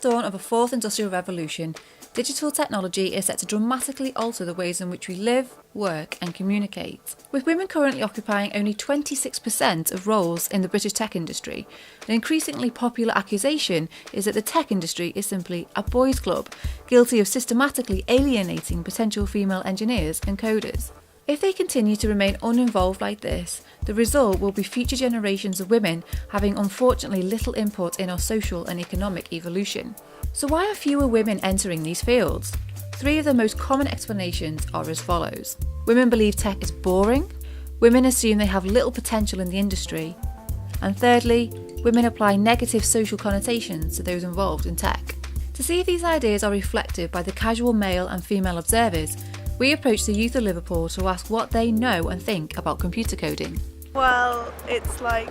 dawn of a fourth industrial revolution, digital technology is set to dramatically alter the ways in which we live, work and communicate. With women currently occupying only 26% of roles in the British tech industry, an increasingly popular accusation is that the tech industry is simply a boys' club, guilty of systematically alienating potential female engineers and coders. If they continue to remain uninvolved like this, the result will be future generations of women having unfortunately little input in our social and economic evolution. So why are fewer women entering these fields? 3 of the most common explanations are as follows. Women believe tech is boring, women assume they have little potential in the industry, and thirdly, women apply negative social connotations to those involved in tech. To see if these ideas are reflected by the casual male and female observers, we approached the youth of Liverpool to ask what they know and think about computer coding. Well, it's like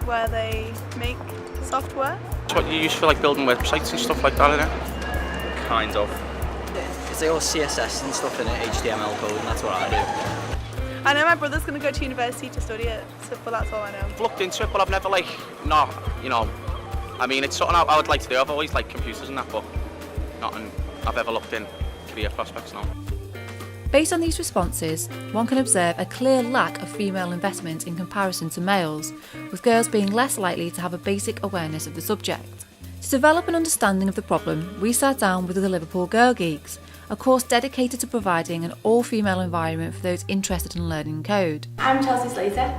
where they make software. It's what you use for like building websites and stuff like that, isn't it? Kind of. It's all CSS and stuff in it, HTML code, and that's what I do. I know my brother's going to go to university to study it, but that's all I know. I've looked into it, but I've never it's something I would like to do. I've always liked computers and that, but nothing I've ever looked in career prospects now. Based on these responses, one can observe a clear lack of female investment in comparison to males, with girls being less likely to have a basic awareness of the subject. To develop an understanding of the problem, we sat down with the Liverpool Girl Geeks, a course dedicated to providing an all-female environment for those interested in learning code. I'm Chelsea Slater.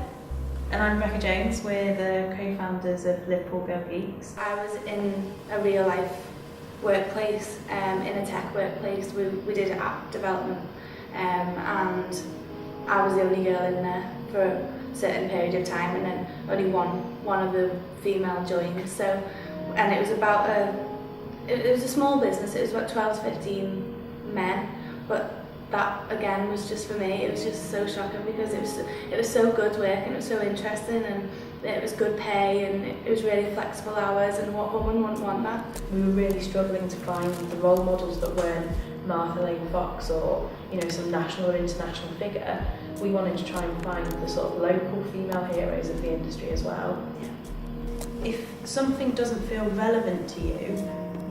And I'm Rebecca Jones. We're the co-founders of Liverpool Girl Geeks. I was in a real life workplace, in a tech workplace. We did app development, and I was the only girl in there for a certain period of time, and then only one of the female joined. So, and it was about it was a small business. It was about 12 to 15 men, but that again was just for me. It was just so shocking because it was so good work and it was so interesting and it was good pay and it was really flexible hours, and what woman wouldn't want that? We were really struggling to find the role models that weren't Martha Lane Fox or some national or international figure. We wanted to try and find the sort of local female heroes of the industry as well. Yeah. If something doesn't feel relevant to you,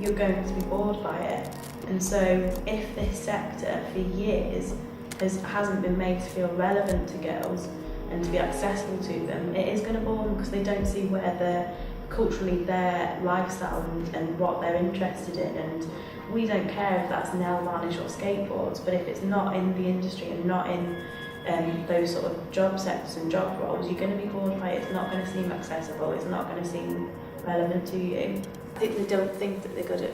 you're going to be bored by it. And so if this sector for years hasn't been made to feel relevant to girls and to be accessible to them, it is going to bore them because they don't see where culturally their lifestyle and what they're interested in. And we don't care if that's nail varnish or skateboards, but if it's not in the industry and not in those sort of job sectors and job roles, you're going to be bored by it. It's not going to seem accessible, it's not going to seem relevant to you. I think they don't think that they're good at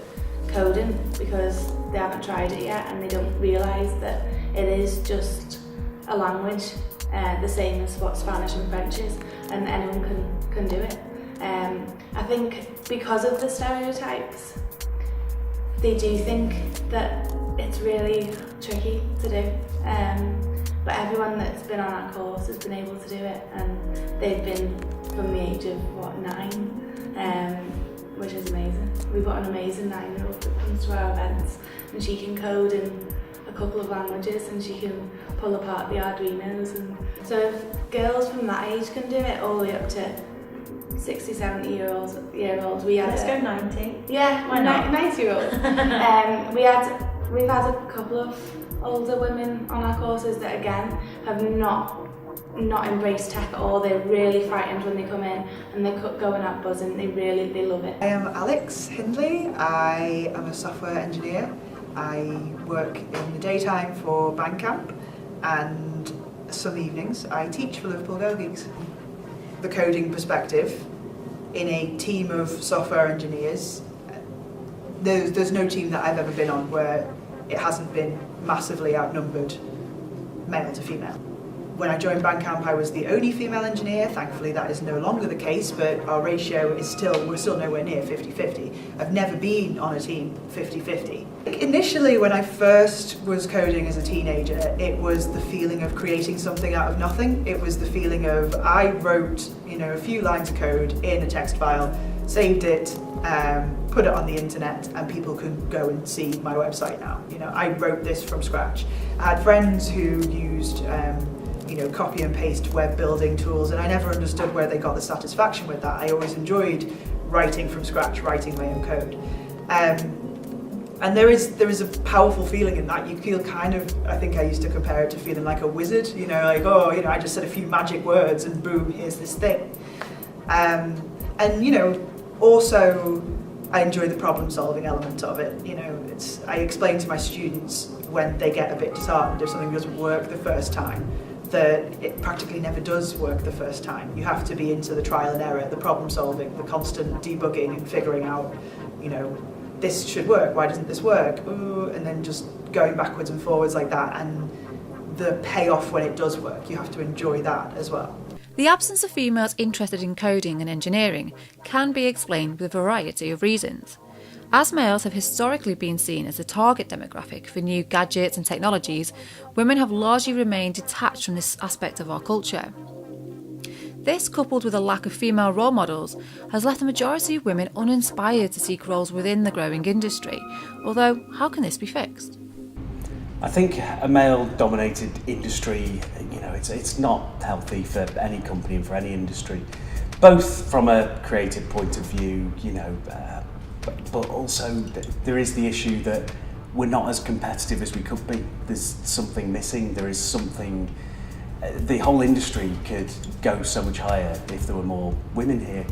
coding because they haven't tried it yet, and they don't realise that it is just a language, the same as what Spanish and French is, and anyone can do it. I think because of the stereotypes, they do think that it's really tricky to do. But everyone that's been on that course has been able to do it, and they've been from the age of 9, which is amazing. We've got an amazing 9-year-old that comes to our events, and she can code in a couple of languages and she can pull apart the Arduinos. And so if girls from that age can do it, all the way up to 60, 70-year-olds, Let's go 90. Yeah, why not? 90-year-olds. We've had a couple of older women on our courses that again have not embraced tech at all. They're really frightened when they come in and they're going out buzzing. They love it. I am Alex Hindley. I am a software engineer. I work in the daytime for Bandcamp, and some evenings I teach for Liverpool Girl Geeks. The coding perspective, in a team of software engineers, there's no team that I've ever been on where it hasn't been massively outnumbered male to female. When I joined Bandcamp, I was the only female engineer. Thankfully, that is no longer the case, but our ratio is we're still nowhere near 50-50. I've never been on a team 50-50. Initially, when I first was coding as a teenager, it was the feeling of creating something out of nothing. It was the feeling of, I wrote, a few lines of code in a text file, saved it, put it on the internet, and people can go and see my website now. I wrote this from scratch. I had friends who used copy and paste web building tools, and I never understood where they got the satisfaction with that. I always enjoyed writing from scratch, writing my own code. And there is a powerful feeling in that. You feel kind of, I think I used to compare it to feeling like a wizard, you know, like, oh, you know, I just said a few magic words and boom, here's this thing. And, you know, also I enjoy the problem solving element of it. You know, I explain to my students when they get a bit disheartened if something doesn't work the first time, that it practically never does work the first time. You have to be into the trial and error, the problem solving, the constant debugging and figuring out, you know, this should work, why doesn't this work? Ooh, and then just going backwards and forwards like that, and the payoff when it does work, you have to enjoy that as well. The absence of females interested in coding and engineering can be explained with a variety of reasons. As males have historically been seen as the target demographic for new gadgets and technologies, women have largely remained detached from this aspect of our culture. This, coupled with a lack of female role models, has left the majority of women uninspired to seek roles within the growing industry. Although, how can this be fixed? I think a male-dominated industry, you know, it's not healthy for any company and for any industry, both from a creative point of view, you know, but also there is the issue that we're not as competitive as we could be. There's something missing. There is something. The whole industry could go so much higher if there were more women here.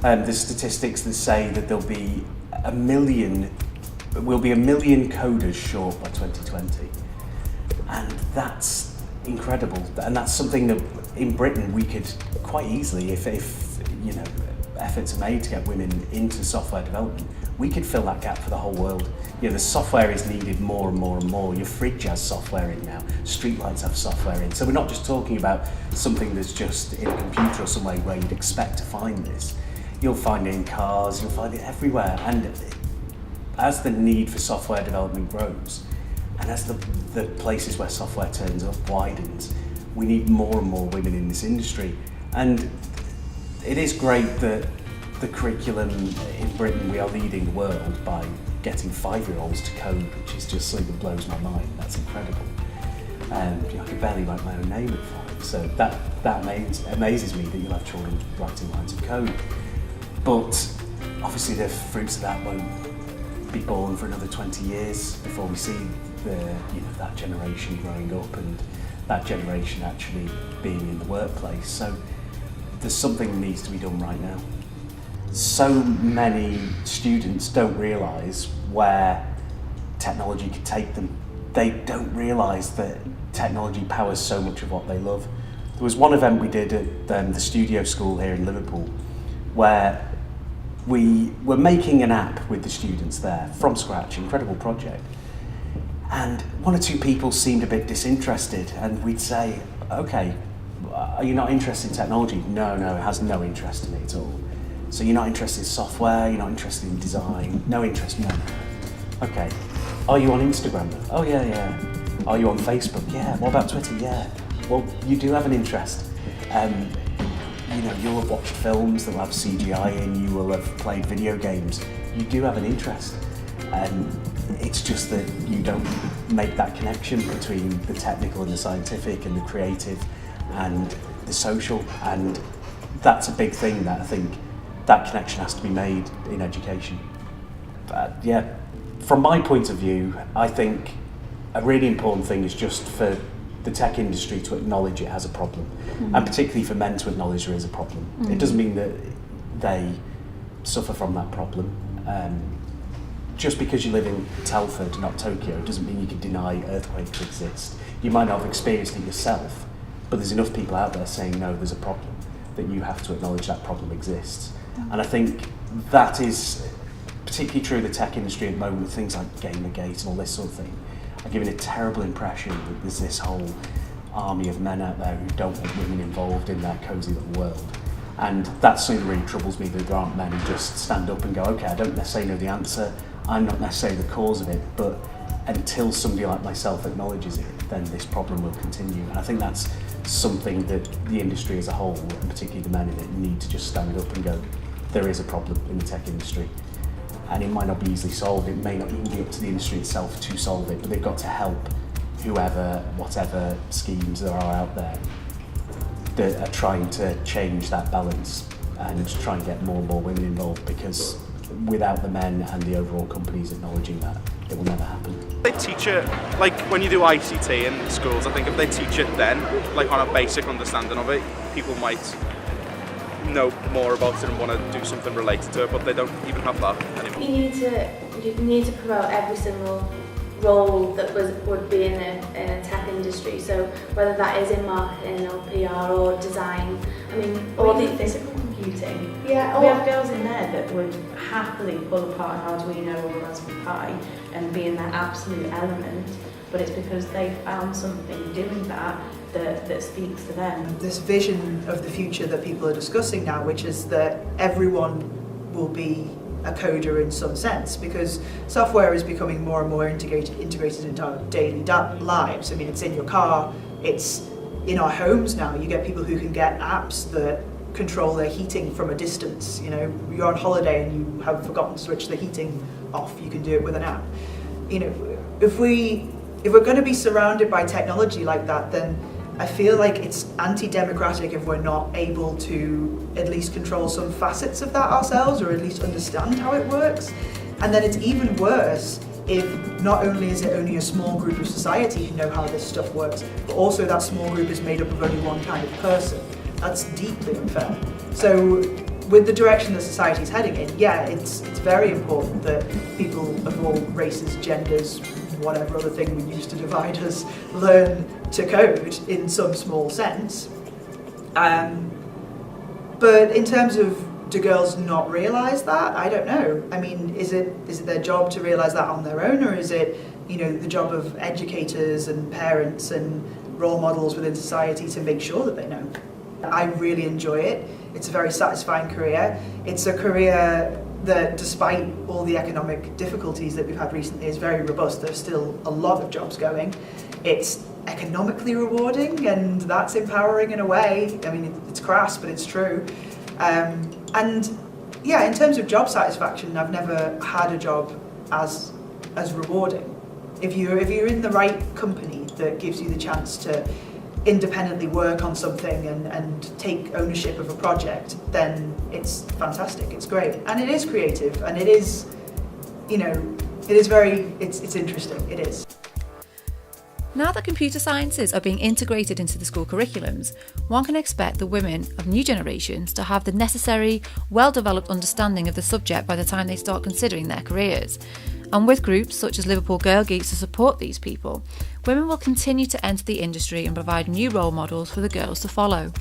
There's statistics that say that we'll be a million coders short by 2020, and that's incredible. And that's something that in Britain we could quite easily, if you know, efforts are made to get women into software development, we could fill that gap for the whole world. You know, the software is needed more and more and more. Your fridge has software in now, streetlights have software in. So we're not just talking about something that's just in a computer or some way where you'd expect to find this. You'll find it in cars, you'll find it everywhere. And as the need for software development grows, and as the places where software turns up widens, we need more and more women in this industry. And it is great that the curriculum in Britain, we are leading the world by getting 5-year-olds to code, which is just something that blows my mind. That's incredible. And you know, I can barely write my own name at 5, so that amazes me that you'll have children writing lines of code. But obviously the fruits of that won't be born for another 20 years before we see that generation growing up and that generation actually being in the workplace. So there's something that needs to be done right now. So many students don't realise where technology could take them. They don't realise that technology powers so much of what they love. There was one event we did at the Studio School here in Liverpool where we were making an app with the students there from scratch, incredible project. And one or two people seemed a bit disinterested, and we'd say, okay, are you not interested in technology? No, it has no interest in it at all. So you're not interested in software, you're not interested in design, no interest, no. Okay, are you on Instagram? Oh yeah. Are you on Facebook? Yeah. What about Twitter? Yeah. Well, you do have an interest. You know, you'll have watched films that will have CGI in, you will have played video games. You do have an interest. It's just that you don't make that connection between the technical and the scientific and the creative and the social, and that's a big thing that I think that connection has to be made in education. Yeah, from my point of view, I think a really important thing is just for the tech industry to acknowledge it has a problem, and particularly for men to acknowledge there is a problem. It doesn't mean that they suffer from that problem. Just because you live in Telford, not Tokyo, doesn't mean you can deny earthquakes exist. You might not have experienced it yourself, but there's enough people out there saying, no, there's a problem, that you have to acknowledge that problem exists. And I think that is particularly true of the tech industry at the moment, with things like Gamergate and all this sort of thing. Are giving a terrible impression that there's this whole army of men out there who don't want women involved in their cosy little world. And that's something that really troubles me, that there aren't men who just stand up and go, okay, I don't necessarily know the answer, I'm not necessarily the cause of it, but until somebody like myself acknowledges it, then this problem will continue. And I think that's something that the industry as a whole, and particularly the men in it, need to just stand up and go, there is a problem in the tech industry. And it might not be easily solved, it may not even be up to the industry itself to solve it, but they've got to help whoever, whatever schemes there are out there that are trying to change that balance. and try and get more and more women involved, because without the men and the overall companies acknowledging that, it will never happen. They teach it, like when you do ICT in schools, I think if they teach it then, like on a basic understanding of it, people might know more about it and want to do something related to it, but they don't even have that anymore. You need to promote every single role that would be in a tech industry, so whether that is in marketing or PR or design, I mean, all the physical computing. Yeah, we have girls in there that would happily pull apart an Arduino or a Raspberry Pi and be in their absolute element, but it's because they found something doing that speaks to them. This vision of the future that people are discussing now, which is that everyone will be a coder in some sense, because software is becoming more and more integrated into our daily lives. I mean, it's in your car, it's in our homes now. You get people who can get apps that control their heating from a distance. You know, you're on holiday and you have forgotten to switch the heating off, you can do it with an app. You know, if we're going to be surrounded by technology like that, then I feel like it's anti-democratic if we're not able to at least control some facets of that ourselves, or at least understand how it works. And then it's even worse if not only is it only a small group of society who know how this stuff works, but also that small group is made up of only one kind of person. That's deeply unfair. So with the direction that society is heading in, yeah, it's very important that people of all races, genders, whatever other thing we use to divide us, learn to code in some small sense. But in terms of, do girls not realise that? I don't know. I mean, is it their job to realise that on their own, or is it, you know, the job of educators and parents and role models within society to make sure that they know? I really enjoy it. It's a very satisfying career. It's a career that, despite all the economic difficulties that we've had recently, is very robust. There's still a lot of jobs going. It's economically rewarding, and that's empowering in a way. I mean, it's crass, but it's true. And yeah, in terms of job satisfaction, I've never had a job as rewarding. If you're in the right company that gives you the chance to independently work on something and take ownership of a project, then it's fantastic, it's great. And it is creative, and it is, you know, it's interesting, it is. Now that computer sciences are being integrated into the school curriculums, one can expect the women of new generations to have the necessary, well-developed understanding of the subject by the time they start considering their careers. And with groups such as Liverpool Girl Geeks to support these people, women will continue to enter the industry and provide new role models for the girls to follow.